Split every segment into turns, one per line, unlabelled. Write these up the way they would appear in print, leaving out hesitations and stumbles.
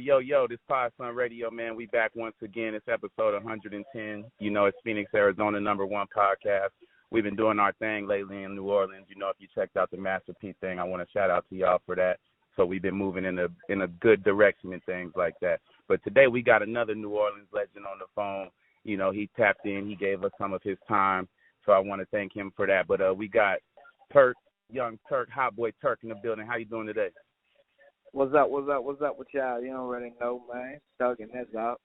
Yo, this Podson Radio, man. We back once again. It's episode 110. You know, it's Phoenix, Arizona, #1 podcast. We've been doing our thing lately in New Orleans. You know, if you checked out the Masterpiece thing, I want to shout out to y'all for that. So we've been moving in a good direction and things like that. But today we got another New Orleans legend on the phone. You know, he tapped in. He gave us some of his time. So I want to thank him for that. But we got Turk, young Turk, hot boy Turk in the building. How you doing today?
What's up with y'all? You already know, man. Thugging this out.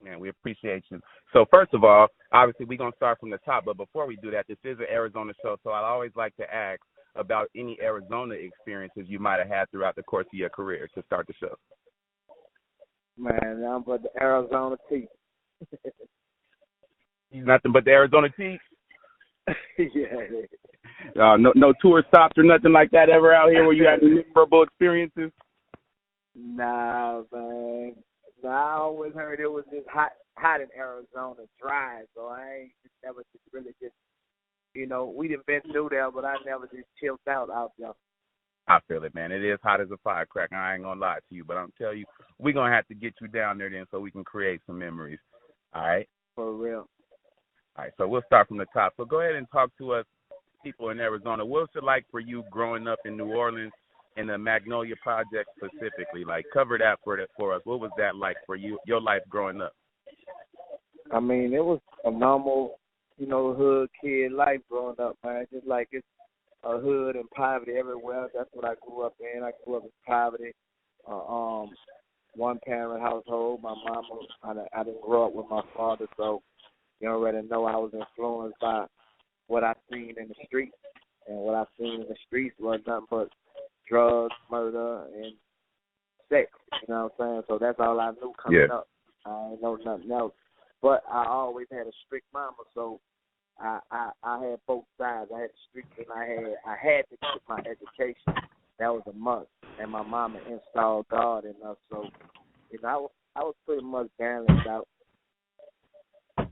Man, we appreciate you. So first of all, obviously we're going to start from the top. But before we do that, this is an Arizona show. So I'd always like to ask about any Arizona experiences you might have had throughout the course of your career to start the show.
Man, I'm but the Arizona tea.
Nothing but the Arizona tea?
Yeah.
No tour stops or nothing like that ever out here where you had any memorable experiences?
Nah, man. I always heard it was just hot in Arizona, dry. So I ain't never just really you know, we done been through there, but I never just chilled out there.
I feel it, man. It is hot as a firecracker. I ain't gonna lie to you, but I'm telling you, we're gonna have to get you down there then so we can create some memories. All right?
For real.
All right, so we'll start from the top. So go ahead and talk to us, people in Arizona. What's it like for you growing up in New Orleans and the Magnolia Project specifically? Like, cover that for us. What was that like for you, your life growing up?
I mean, it was a normal, you know, hood kid life growing up, man. Just like it's a hood and poverty everywhere. That's what I grew up in. I grew up in poverty. One parent household. My mama, I didn't grow up with my father, so you already know I was influenced by what I seen in the streets. And what I seen in the streets was nothing but drugs, murder, and sex. You know what I'm saying? So that's all I knew coming up. I didn't know nothing else. But I always had a strict mama, so I had both sides. I had the streets and I had to get my education. That was a must. And my mama installed God in us, so you know I was pretty much balanced out.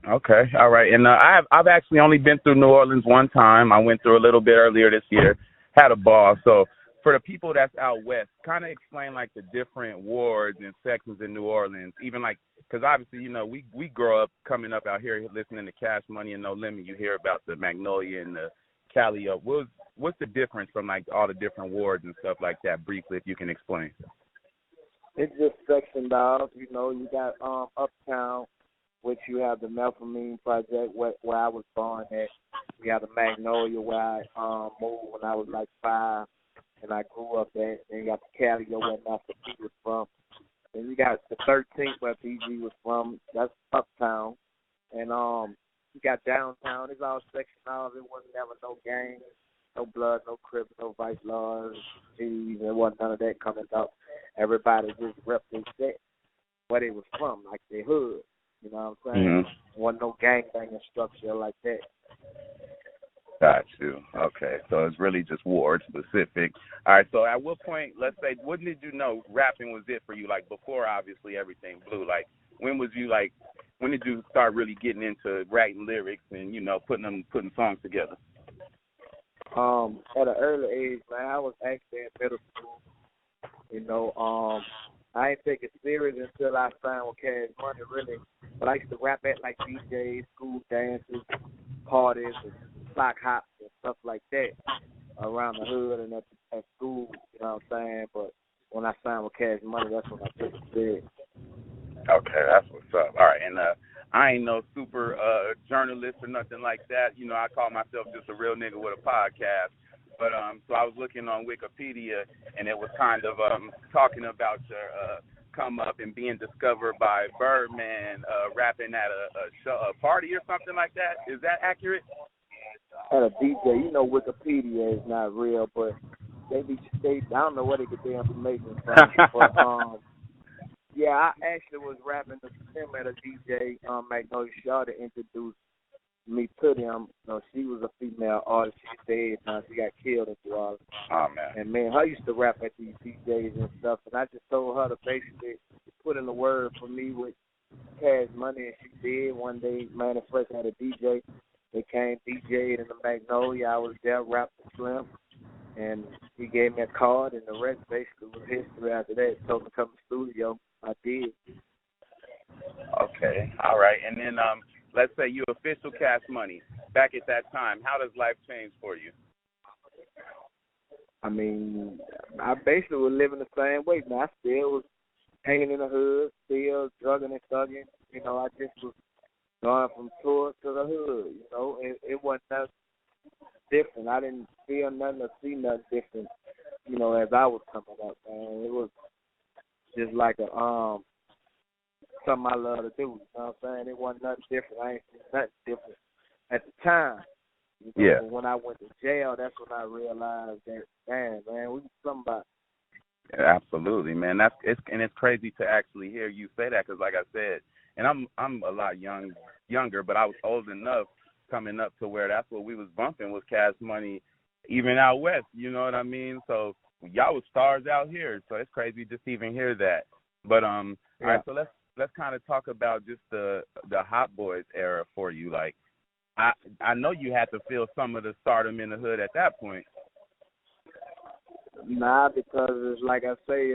Okay, all right. And I've actually only been through New Orleans one time. I went through a little bit earlier this year. Had a ball. So for the people that's out west, kind of explain like the different wards and sections in New Orleans. Even like, because obviously, you know, we grow up coming up out here listening to Cash Money and No Limit. You hear about the Magnolia and the Callio. What's the difference from like all the different wards and stuff like that? Briefly, if you can explain.
It's just sectioned off. You know, you got Uptown, which you have the Melphamine Project, where I was born at. We have the Magnolia, where I moved when I was like 5, and I grew up at. Then you got the Callio, where Master P was from. Then you got the 13th, where PG was from. That's Uptown. And you got downtown. It's all sectioned off. It wasn't never no gangs, no blood, no Crips, no Vice Lords, G's. There wasn't none of that coming up. Everybody just repped their set, where they was from, like their hood. You know what I'm saying?
Mm-hmm.
There wasn't no gangbanging structure like that.
Got you. Okay, so it's really just ward specific. All right, so at what point, let's say, when did you know rapping was it for you? Like before, obviously, everything blew. Like when did you start really getting into writing lyrics and, you know, putting songs together?
At an early age, man, I was actually in middle school. You know, I ain't take it serious until I signed with Cash Money, really. But I used to rap at like DJs, school dances, parties, and sock hops and stuff like that around the hood and at school. You know what I'm saying? But when I signed with Cash Money, that's when I took it serious.
Okay, that's what's up. All right, and I ain't no super journalist or nothing like that. You know, I call myself just a real nigga with a podcast. But so I was looking on Wikipedia, and it was kind of talking about your come up and being discovered by Birdman rapping at a party or something like that. Is that accurate?
At a DJ, you know, Wikipedia is not real, but they I don't know where they get their information from. But yeah, I actually was rapping to him at a DJ, Magnolia Shaw, to introduce me to them. You know, she was a female artist. She's dead now. She got killed in New Orleans.
Oh, man.
And, man, her used to rap at these DJs and stuff, and I just told her to basically put in the word for me with Cash Money, and she did. One day, Manifest had a DJ. They came DJ'd in the Magnolia. I was there, rapped with Slim. And he gave me a card, and the rest basically was history after that. Told me to come to the studio. I did.
Okay, all right. And then let's say you official Cash Money. Back at that time, how does life change for you?
I mean, I basically was living the same way. Man, I still was hanging in the hood, still drugging and thugging. You know, I just was going from tour to the hood. You know, it wasn't nothing different. I didn't feel nothing or see nothing different. You know, as I was coming up, man, it was just like a something I love to do. You know what I'm saying? It wasn't nothing different. I ain't seen nothing different at the time. You know,
Yeah.
but when I went to jail, that's when I realized that, man, we was somebody.
Yeah, absolutely, man. It's crazy to actually hear you say that because, like I said, and I'm a lot younger, but I was old enough coming up to where that's what we was bumping was Cash Money, even out west. You know what I mean? So y'all was stars out here. So it's crazy just to even hear that. But All right. So let's kind of talk about just the Hot Boys era for you. Like, I know you had to feel some of the stardom in the hood at that point.
Nah, because it's like I say,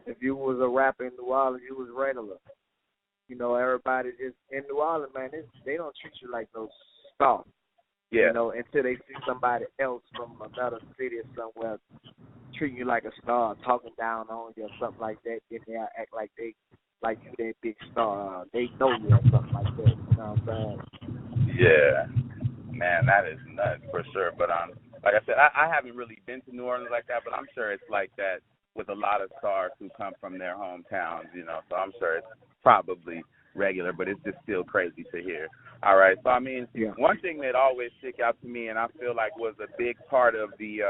if you was a rapper in New Orleans, you was regular. You know, everybody just in New Orleans, man, they don't treat you like no star.
Yeah.
You know, until they see somebody else from another city or somewhere treating you like a star, talking down on you or something like that, then they act like you that big star. They know you or something like that. You know what I'm saying?
Yeah. Man, that is nuts for sure. But like I said, I haven't really been to New Orleans like that, but I'm sure it's like that with a lot of stars who come from their hometowns, you know. So I'm sure it's probably regular, but it's just still crazy to hear. All right. So, I mean, One thing that always stick out to me and I feel like was a big part of the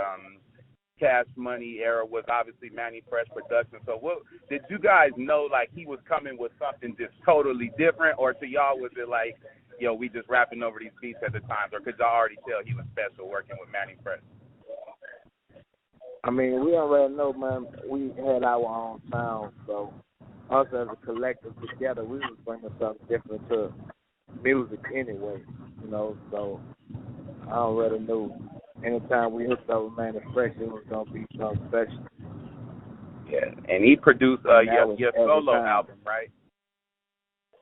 Cash Money era was obviously Manny Fresh production. So what did you guys know, like, he was coming with something just totally different, or to y'all was it like, yo, we just rapping over these beats at the times, or could y'all already tell he was special working with Manny Fresh?
I mean, we already know, man, we had our own sound, so us as a collective together, we was bringing something different to music anyway, you know, so I already knew anytime we hooked up with Manny Fresh, it was going to be something special.
Yeah, and he produced your solo album, right?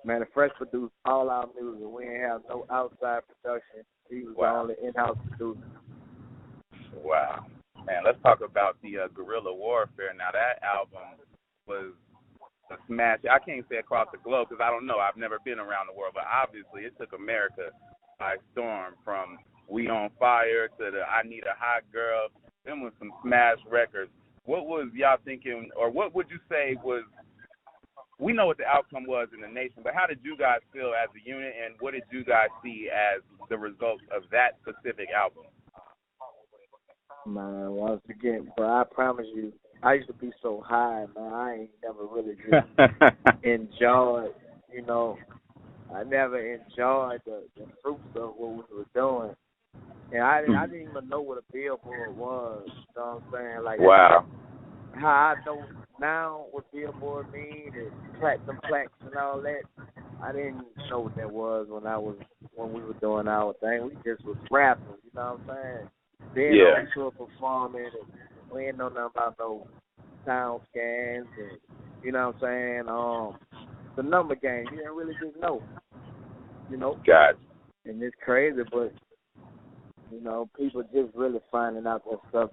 Manny Fresh produced all our music. We didn't have no outside production. He was the only in-house producer.
Wow. Man, let's talk about the Guerrilla Warfare. Now, that album was a smash. I can't say across the globe because I don't know. I've never been around the world, but obviously it took America by storm from We On Fire to the I Need a Hot Girl. Them was some smash records. What was y'all thinking, or what would you say was, we know what the outcome was in the nation, but how did you guys feel as a unit, and what did you guys see as the results of that specific album?
Man, once again, bro, I promise you, I used to be so high, man, I ain't never really just enjoyed, you know, I never enjoyed the fruits of what we were doing. And I didn't even know what a billboard was, you know what I'm saying? Like,
wow.
How I know now what billboard mean and platinum plaques and all that, I didn't know what that was when we were doing our thing. We just was rapping, you know what I'm saying? Then on tour performing, and we didn't know nothing about no sound scans and, you know what I'm saying, the number game. You didn't really just know, you know?
God.
And it's crazy, but, you know, people just really finding out that stuff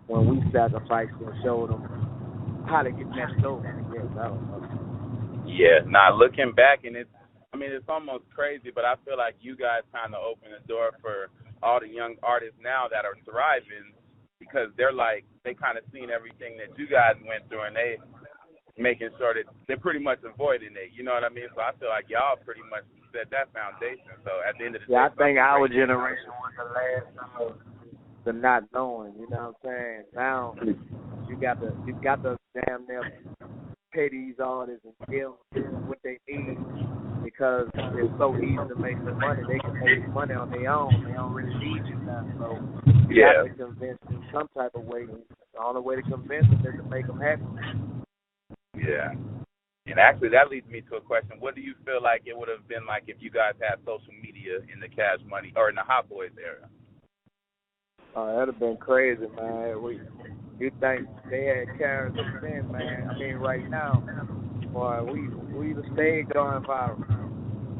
when we sacrificed and showed them how to get that dope. Yes, I don't know.
Yeah, now looking back, and it's almost crazy, but I feel like you guys kind of opened the door for all the young artists now that are thriving because they're like, they kind of seen everything that you guys went through, and they making sure that they're pretty much avoiding it. You know what I mean? So I feel like y'all pretty much set that foundation. So at the end of the day,
I think our generation was the last of the not knowing. You know what I'm saying? Now you got to damn near pay these artists and give them what they need because it's so easy to make some money. They can make money on their own. They don't really need you now. So you have to convince them some type of way. The only way to convince them is to make them happy.
Yeah. And actually, that leads me to a question. What do you feel like it would have been like if you guys had social media in the Cash Money or in the Hot Boys era?
That'd have been crazy, man. You think they had characters then, man? I mean, right now, boy, we'd have stayed going viral.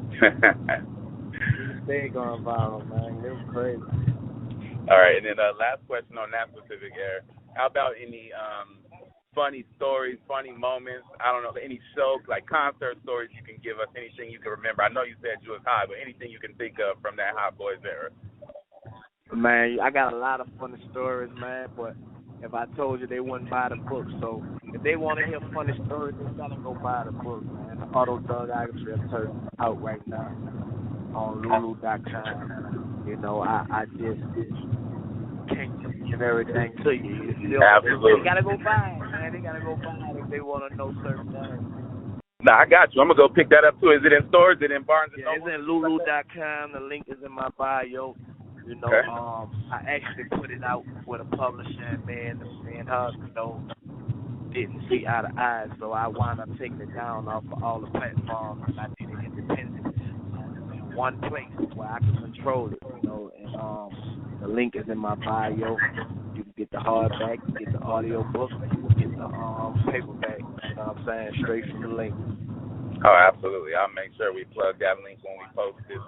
We'd have stayed going viral, man. It was crazy.
All right, and then last question on that specific air. How about any funny stories, funny moments? I don't know, any show, like concert stories you can give us, anything you can remember. I know you said you was high, but anything you can think of from that Hot Boys era.
Man, I got a lot of funny stories, man, but if I told you, they wouldn't buy the book. So if they want to hear funny stories, they gotta go buy the book, man. The autobiography of Turk out right now on Lulu.com. You know, I just can't give everything to you. You feel
Absolutely.
They gotta go buy it, man. They gotta go buy it if they want to know certain things.
Nah, I got you. I'm gonna go pick that up too. Is it in stores? Is it in Barnes and Noble?
It's in Lulu.com. The link is in my bio. You know,
okay.
I actually put it out with a publisher, and me and her, you know, didn't see eye to eye, so I wound up taking it down off of all the platforms, and I did it independent in one place where I can control it, you know, and the link is in my bio. You can get the hardback, you can get the audio book, you can get the paperback, you know what I'm saying, straight from the link.
Oh, absolutely. I'll make sure we plug that link when we post this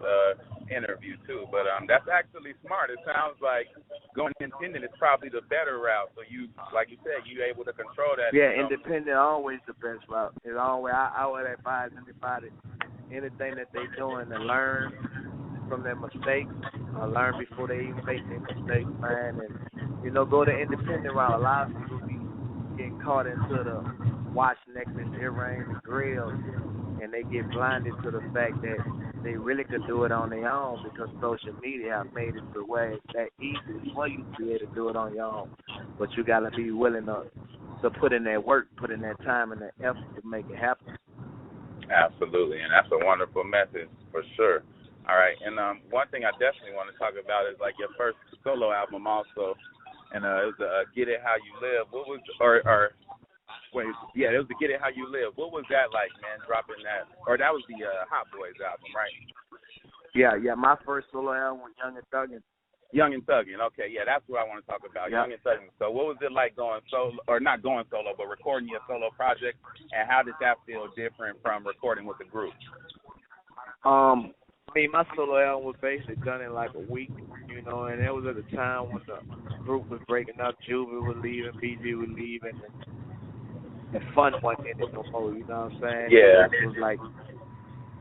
interview too. But that's actually smart. It sounds like going independent is probably the better route. So you, like you said, you able to control that.
Yeah, independent always the best route. It's always I would advise anybody anything that they're doing to learn from their mistakes, or learn before they even make their mistakes, man. And you know, go the independent route. A lot of people be getting caught into the watch, necklace, earrings, and grills, and they get blinded to the fact that they really could do it on their own because social media have made it to where it's that easy for you to be able to do it on your own. But you got to be willing to put in that work, put in that time and that effort to make it happen.
Absolutely, and that's a wonderful message for sure. All right, and one thing I definitely want to talk about is like your first solo album also, and it was Get It How You Live. What was, it was the Get It How You Live. What was that like, man, dropping that? Or that was the Hot Boys album, right?
Yeah, my first solo album was Young and Thuggin'.
Young and Thuggin', okay, yeah, that's what I want to talk about, yep. Young and Thuggin'. So what was it like going solo, or not going solo, but recording your solo project, and how did that feel different from recording with the group?
I mean, my solo album was basically done in like a week, you know, and it was at a time when the group was breaking up, Juvie was leaving, BG was leaving, and the fun wasn't in it no more, you know what I'm saying?
Yeah.
It was like,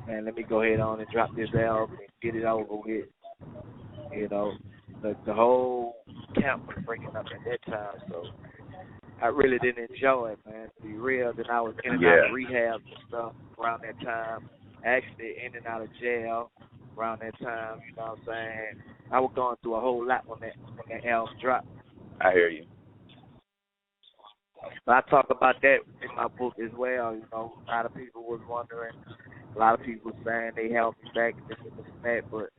man, let me go ahead on and drop this album and get it over with, you know. The whole camp was breaking up at that time, so I really didn't enjoy it, man, to be real. Then I was in and out of rehab and stuff around that time, actually in and out of jail around that time, you know what I'm saying? I was going through a whole lot when that album dropped.
I hear you.
But I talk about that in my book as well, you know. A lot of people was wondering, a lot of people saying they held me back and this and that, but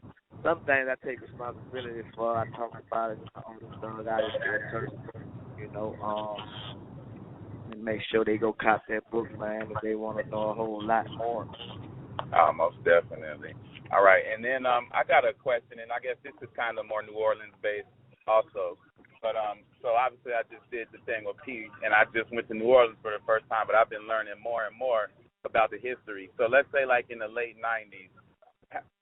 some things I take responsibility for. I talk about it on the Thug Out, you know, and make sure they go cop that book, man, if they want to know a whole lot more.
Most definitely. All right, and then I got a question, and I guess this is kind of more New Orleans based also. But so obviously I just did the thing with P, and I just went to New Orleans for the first time, but I've been learning more and more about the history. So let's say like in the late 90s,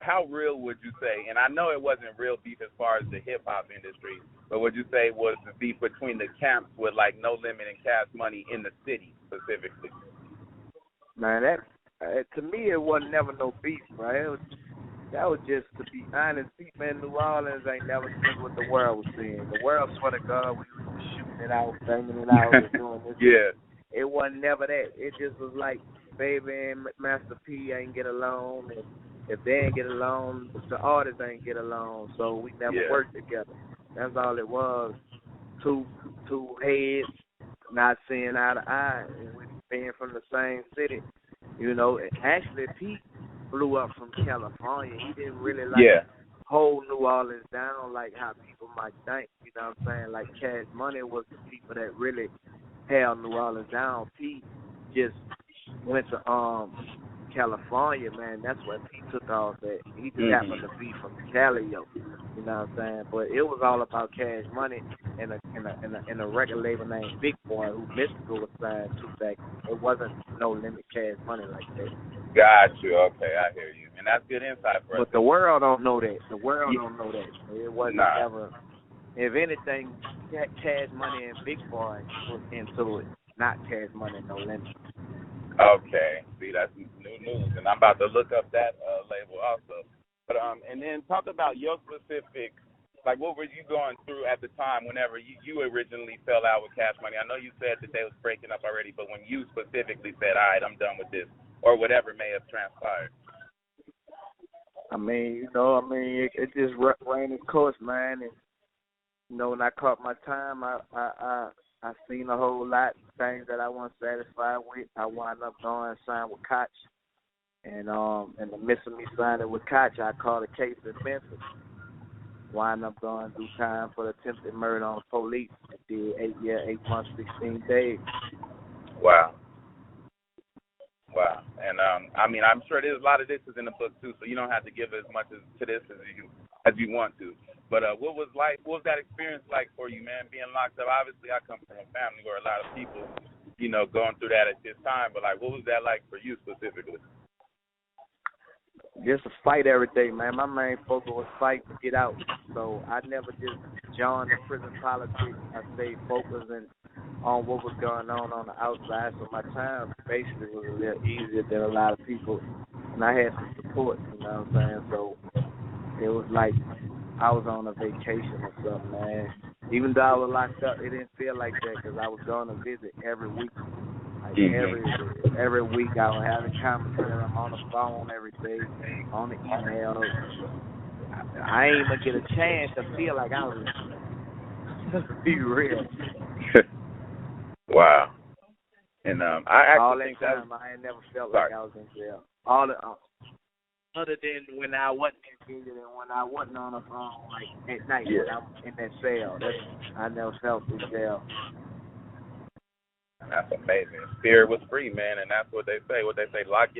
how real would you say, and I know it wasn't real beef as far as the hip-hop industry, but would you say was the beef between the camps with like No Limit and Cash Money in the city specifically?
Man, that to me it wasn't never no beef, right? That was just, to be honest, man, New Orleans ain't never seen what the world was seeing. The world, swear to God, we was shooting it out, banging it out, and doing this.
Yeah.
It wasn't never that. It just was like Baby and Master P ain't get along, and if they ain't get along, the artists ain't get along, so we never worked together. That's all it was. Two heads not seeing eye to eye, and we being from the same city. You know, actually, Pete blew up from California. He didn't really hold New Orleans down like how people might think. You know what I'm saying? Like Cash Money was the people that really held New Orleans down. Pete just went to California, man. That's where Pete took off at. He just happened to be from Cali, yo. You know what I'm saying? But it was all about Cash Money and a record label named Big Boy who Mystical was signed to back. It wasn't No Limit Cash Money like that.
Got you. Okay, I hear you, and that's good insight for us.
But the world don't know that. The world don't know that. It wasn't ever. If anything, Cash Money and Big Boy was into it, not Cash Money, No Limit.
Okay, see, that's new news, and I'm about to look up that label also. But and then talk about your specific, like what were you going through at the time whenever you originally fell out with Cash Money? I know you said that they was breaking up already, but when you specifically said, all right, I'm done with this, or whatever may have transpired.
I mean, it just ran its course, man, and when I caught my time, I seen a whole lot of things that I wasn't satisfied with. I wound up going and signed with Koch. And in the midst of me signing with Koch, I caught a case in Memphis. Wound up going through time for the attempted murder on the police. I did 8 years, 8 months, 16 days.
Wow. And I mean, I'm sure there's a lot of this is in the book too, so you don't have to give as much to this as you want to. But what was that experience like for you, man, being locked up? Obviously, I come from a family where a lot of people, going through that at this time. But like, what was that like for you specifically?
Just a fight every day, man. My main focus was fight to get out. So I never just joined the prison politics. I stayed focused on what was going on the outside. So my time basically was a little easier than a lot of people. And I had some support, you know what I'm saying? So it was like I was on a vacation or something, man. Even though I was locked up, it didn't feel like that because I was going to visit every week. Like every week I would have a conversation. I'm on the phone every day, on the email. I ain't even get a chance to feel like I was, just to be real.
Wow. And I actually
all that
think
time I ain't never felt like I was in jail. Other than when I wasn't in jail and when I wasn't on the phone, like at night when I'm in that cell. I never felt in jail.
That's amazing. Spirit was free, man, and that's what they say. Lock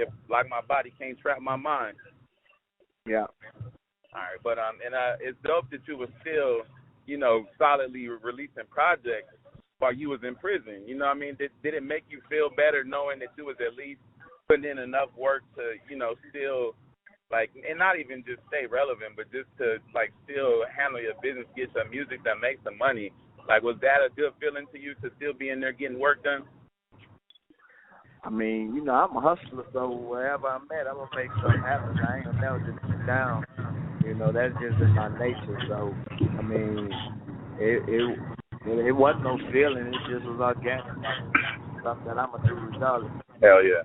my body, can't trap my mind.
Yeah.
All right, but it's dope that you were still, solidly releasing projects while you was in prison. You know what I mean? Did it make you feel better knowing that you was at least putting in enough work to, still like, and not even just stay relevant, but just to like still handle your business, get some music that makes some money? Like, was that a good feeling to you to still be in there getting work done?
I mean, I'm a hustler, so wherever I'm at, I'm going to make something happen. I ain't going to never just sit down. That's just in my nature. So, I mean, it wasn't no feeling. It just was organic. Something that I'm going to do regardless.
Hell yeah.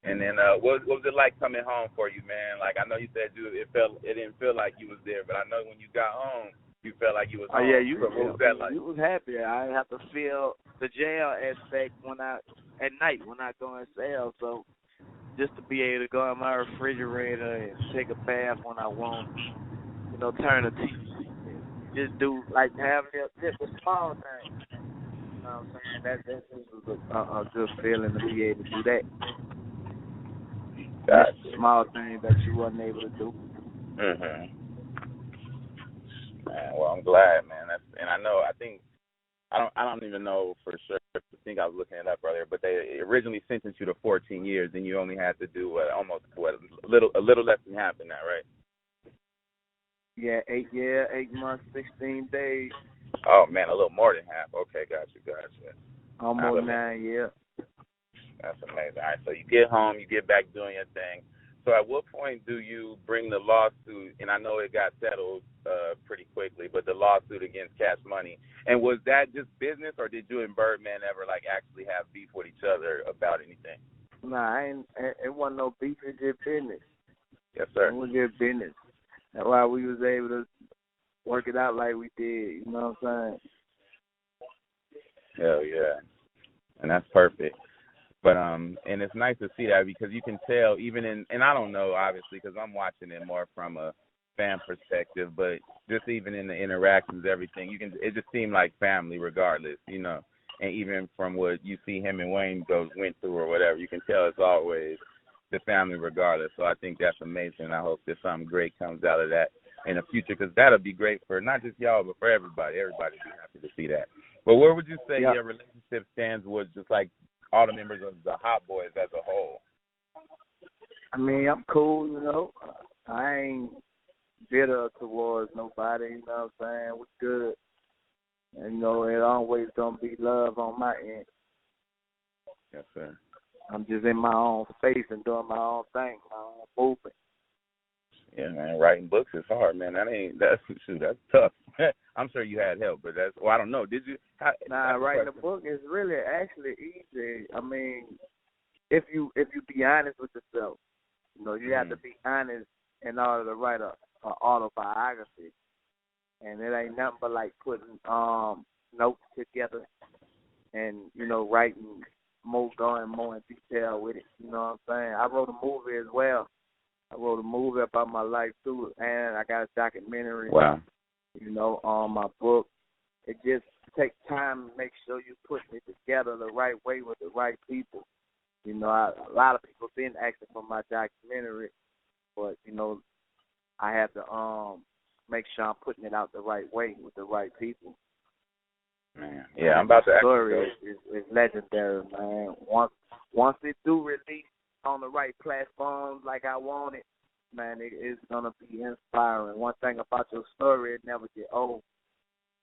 And then what was it like coming home for you, man? Like, I know you said it didn't feel like you was there, but I know when you got home, you felt like you was home.
Oh, yeah,
what was that like?
You was happy. I didn't have to feel the jail aspect at night when I go in cell. So just to be able to go in my refrigerator and take a bath when I want, turn the TV, just do, like, have just a small thing. You know what I'm saying? That just was a good feeling to be able to do that.
Gotcha.
Small things that you wasn't able to do.
Mhm. Man, well, I'm glad, man. And I know. I don't even know for sure. I think I was looking it up earlier, but they originally sentenced you to 14 years, and you only had to do a little less than half in that, right?
Yeah, 8 years, 8 months, 16 days.
Oh man, a little more than half. Okay, gotcha.
Almost 9 years.
That's amazing. All right, so you get home, you get back doing your thing. So at what point do you bring the lawsuit? And I know it got settled pretty quickly, but the lawsuit against Cash Money. And was that just business, or did you and Birdman ever like actually have beef with each other about anything?
Nah, it wasn't no beef. It just business.
Yes, sir.
It was just business. That's why we was able to work it out like we did. You know what I'm saying?
Hell yeah, and that's perfect. But and it's nice to see that because you can tell even and I don't know obviously because I'm watching it more from a fan perspective, but just even in the interactions, everything it just seemed like family regardless, And even from what you see him and Wayne went through or whatever, you can tell it's always, the family regardless. So I think that's amazing. I hope that something great comes out of that in the future, because that'll be great for not just y'all, but for everybody. Everybody be happy to see that. But where would you say your relationship stands with just like all the members of the Hot Boys as a whole?
I mean, I'm cool, you know. I ain't bitter towards nobody, you know what I'm saying? We're good. And, you know, it always gonna be love on my end.
Yes, sir.
I'm just in my own space and doing my own thing, my own movement.
Yeah, man, writing books is hard, man. That's tough. I'm sure you had help, but I don't know. Did you?
Writing a book is really actually easy. I mean, if you be honest with yourself, you know, you have to be honest in order to write a autobiography, and it ain't nothing but like putting notes together, and you know, writing going more in detail with it. You know what I'm saying? I wrote a movie as well. I wrote a movie about my life too, and I got a documentary.
Wow.
You know, on my book. It just takes time to make sure you put it together the right way with the right people. You know, a lot of people been asking for my documentary, but you know, I have to make sure I'm putting it out the right way with the right people.
Man, yeah, I'm about to.
The story is legendary, man. Once it do release on the right platforms like I want it, man, it's gonna be inspiring. One thing about your story, it never get old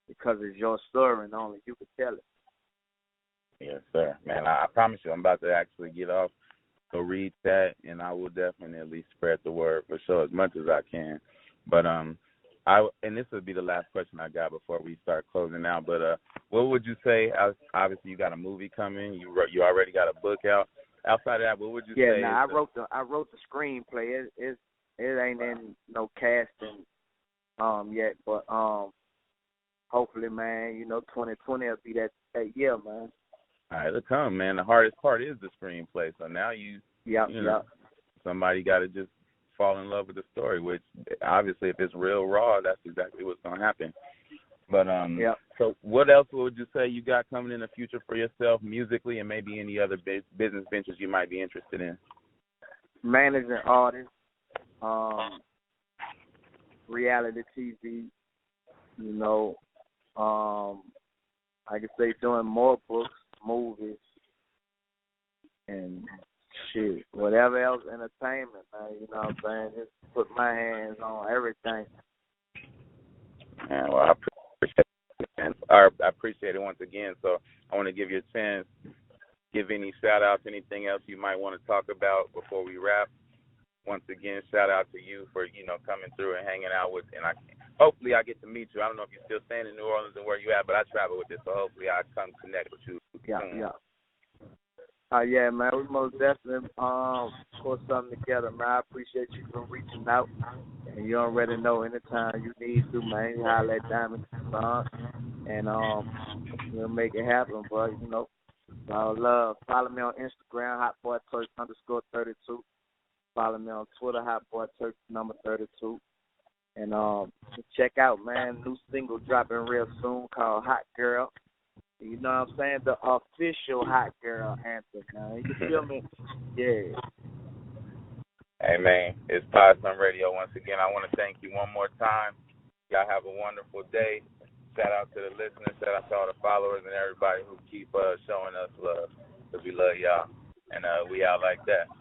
because it's your story and only you can tell it.
Yes, sir. Man, I promise you, I'm about to actually get off, so read that, and I will definitely spread the word for sure as much as I can. But and this would be the last question I got before we start closing out. But what would you say? Obviously, you got a movie coming. You already got a book out. Outside of that, what would you say?
Yeah, I wrote the screenplay. It ain't in no casting yet, but hopefully, man, you know, 2020 will be that year, man.
All right, it'll come, man. The hardest part is the screenplay. So now you know, somebody got to just fall in love with the story, which obviously if it's real raw, that's exactly what's going to happen. But so what else would you say you got coming in the future for yourself musically, and maybe any other business ventures you might be interested in?
Managing artists, reality TV, you know, I could say doing more books, movies, and shit, whatever else entertainment, man, you know what I'm saying? Just put my hands on everything.
Man, well, I appreciate it, man. I appreciate it once again. So I want to give you a chance, give any shout-outs, anything else you might want to talk about before we wrap. Once again, shout-out to you for, you know, coming through and hanging out with, and hopefully I get to meet you. I don't know if you're still staying in New Orleans and where you at, but I travel with this, so hopefully I come connect with you soon.
Yeah, man, we most definitely put something together, man. I appreciate you for reaching out. And you already know anytime you need to, man, you holler at Diamond Son, and we'll make it happen, bro. You know, all love. Follow me on Instagram, HotBoyTurk_32. Follow me on Twitter, HotBoyTurk_32. And check out, man, new single dropping real soon called Hot Girl. You know what I'm saying? The official Hot Girl anthem, man. You feel me? Yeah.
Hey, man, it's Podson Radio once again. I want to thank you one more time. Y'all have a wonderful day. Shout out to the listeners. Shout out to all the followers and everybody who keep showing us love, because we love y'all. And we out like that.